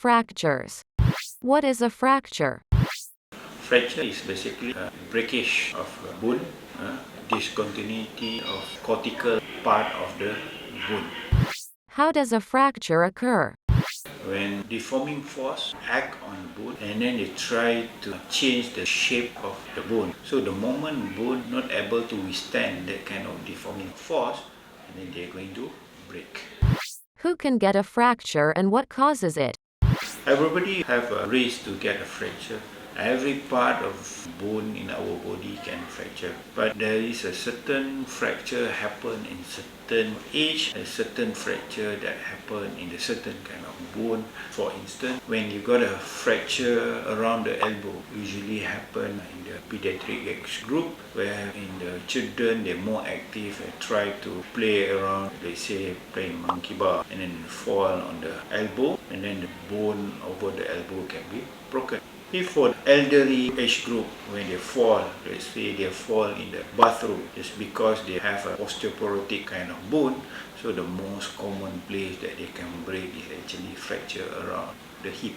fractures. What is a fracture? Fracture is basically a breakage of a bone, discontinuity of cortical part of the bone. How does a fracture occur? When deforming force act on bone and then they try to change the shape of the bone. So the moment bone not able to withstand that kind of deforming force, and then they're going to break. Who can get a fracture and what causes it? Everybody have a risk to get a fracture. Every part of bone in our body can fracture, but there is a certain fracture happen in certain age, a certain fracture that happen in a certain kind of bone. For instance, when you got a fracture around the elbow, usually happen in the pediatric age group, where in the children they're more active and try to play around, let's say playing monkey bar, and then fall on the elbow, and then the bone over the elbow can be broken. If for elderly age group, when they fall, let's say they fall in the bathroom, just because they have an osteoporotic kind of bone, so the most common place that they can break is actually fracture around the hip.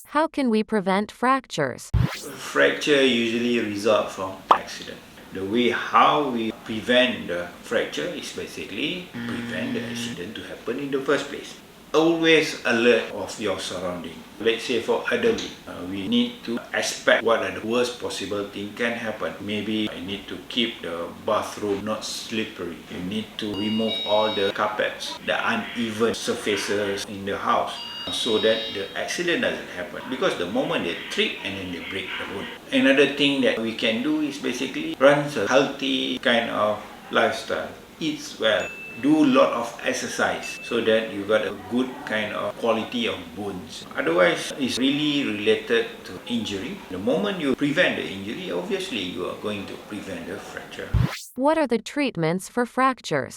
How can we prevent fractures? Fracture usually result from accident. The way how we prevent the fracture is basically prevent the accident to happen in the first place. Always alert of your surrounding. Let's say for elderly, we need to expect what are the worst possible thing can happen. Maybe I need to keep the bathroom not slippery. You need to remove all the carpets, the uneven surfaces in the house, so that the accident doesn't happen. Because the moment they trip and then they break the bone. Another thing that we can do is basically run a healthy kind of lifestyle. Eat well. Do a lot of exercise so that you got a good kind of quality of bones. Otherwise, it's really related to injury. The moment you prevent the injury, obviously you are going to prevent the fracture. What are the treatments for fractures?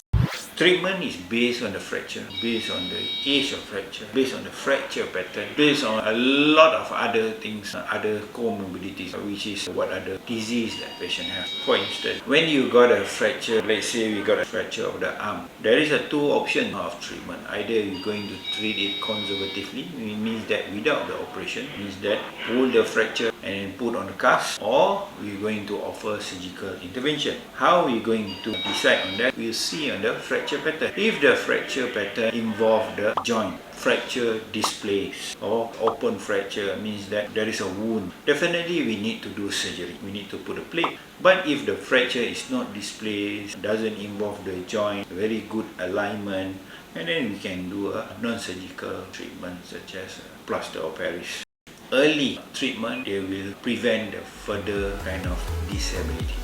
Treatment is based on the fracture, based on the age of fracture, based on the fracture pattern, based on a lot of other things, other comorbidities, which is what are the disease that patient has. For instance, when you got a fracture, let's say we got a fracture of the arm, there is a two options of treatment. Either you're going to treat it conservatively, it means that without the operation, means that pull the fracture and put on the cast, or we're going to offer surgical intervention. How we're going to decide on that, we'll see on the fracture pattern. If the fracture pattern involve the joint, fracture displaced or open fracture means that there is a wound, definitely we need to do surgery. We need to put a plate. But if the fracture is not displaced, doesn't involve the joint, very good alignment, and then we can do a non-surgical treatment such as plaster of Paris. Early treatment, they will prevent the further kind of disability.